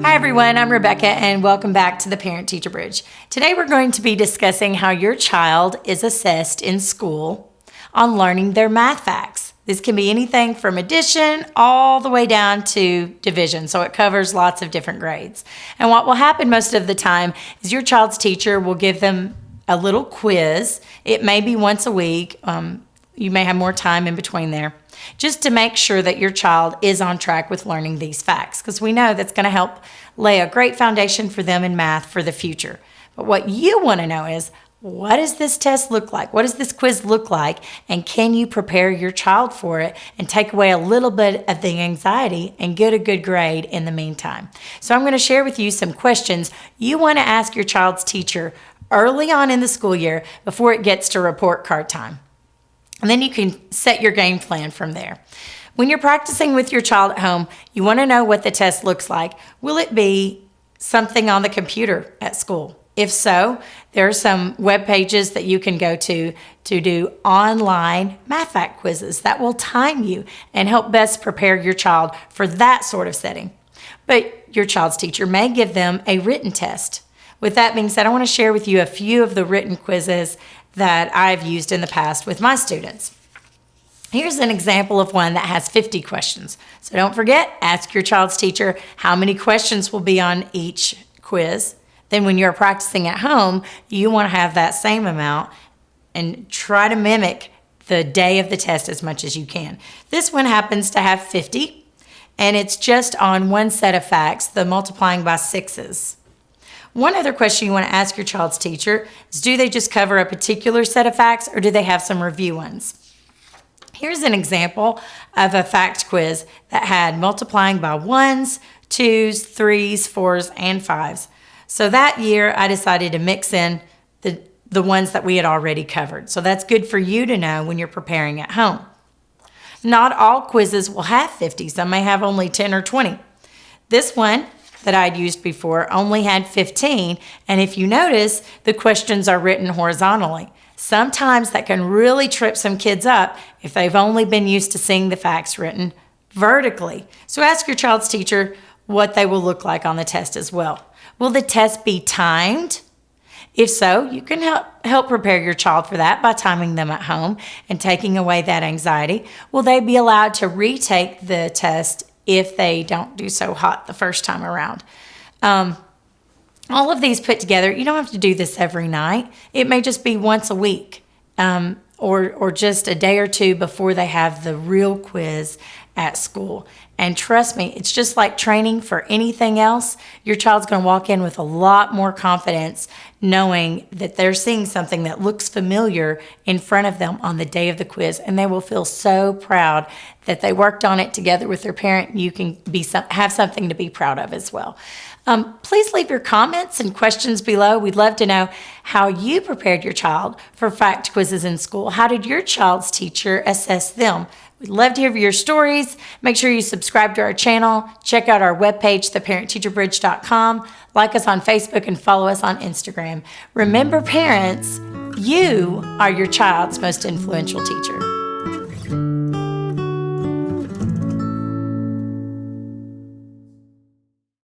Hi everyone, I'm Rebecca and welcome back to the Parent Teacher Bridge. Today we're going to be discussing how your child is assessed in school on learning their math facts. This can be anything from addition all the way down to division, so it covers lots of different grades. And what will happen most of the time is your child's teacher will give them a little quiz. It may be once a week. You may have more time in between there, just to make sure that your child is on track with learning these facts, because we know that's going to help lay a great foundation for them in math for the future. But what you want to know is, what does this test look like? What does this quiz look like? And can you prepare your child for it and take away a little bit of the anxiety and get a good grade in the meantime? So I'm going to share with you some questions you want to ask your child's teacher early on in the school year before it gets to report card time. And then you can set your game plan from there. When you're practicing with your child at home, you want to know what the test looks like. Will it be something on the computer at school? If so, there are some web pages that you can go to do online math fact quizzes that will time you and help best prepare your child for that sort of setting. But your child's teacher may give them a written test. With that being said, I want to share with you a few of the written quizzes that I've used in the past with my students. Here's an example of one that has 50 questions. So don't forget, ask your child's teacher how many questions will be on each quiz. Then when you're practicing at home, you want to have that same amount and try to mimic the day of the test as much as you can. This one happens to have 50, and it's just on one set of facts, the multiplying by sixes. One other question you want to ask your child's teacher is, do they just cover a particular set of facts or do they have some review ones? Here's an example of a fact quiz that had multiplying by ones, twos, threes, fours, and fives. So that year I decided to mix in the ones that we had already covered. So that's good for you to know when you're preparing at home. Not all quizzes will have 50. Some may have only 10 or 20. This one that I'd used before only had 15, and if you notice, the questions are written horizontally. Sometimes that can really trip some kids up if they've only been used to seeing the facts written vertically. So ask your child's teacher what they will look like on the test as well. Will the test be timed? If so, you can help prepare your child for that by timing them at home and taking away that anxiety. Will they be allowed to retake the test if they don't do so hot the first time around? All of these put together, you don't have to do this every night. It may just be once a week or just a day or two before they have the real quiz at school. And trust me, it's just like training for anything else. Your child's going to walk in with a lot more confidence knowing that they're seeing something that looks familiar in front of them on the day of the quiz, and they will feel so proud that they worked on it together with their parent. You can have something to be proud of as well. Please leave your comments and questions below. We'd love to know how you prepared your child for fact quizzes in school. How did your child's teacher assess them? We'd love to hear your stories. Make sure you subscribe to our channel. Check out our webpage, theparentteacherbridge.com. Like us on Facebook and follow us on Instagram. Remember, parents, you are your child's most influential teacher.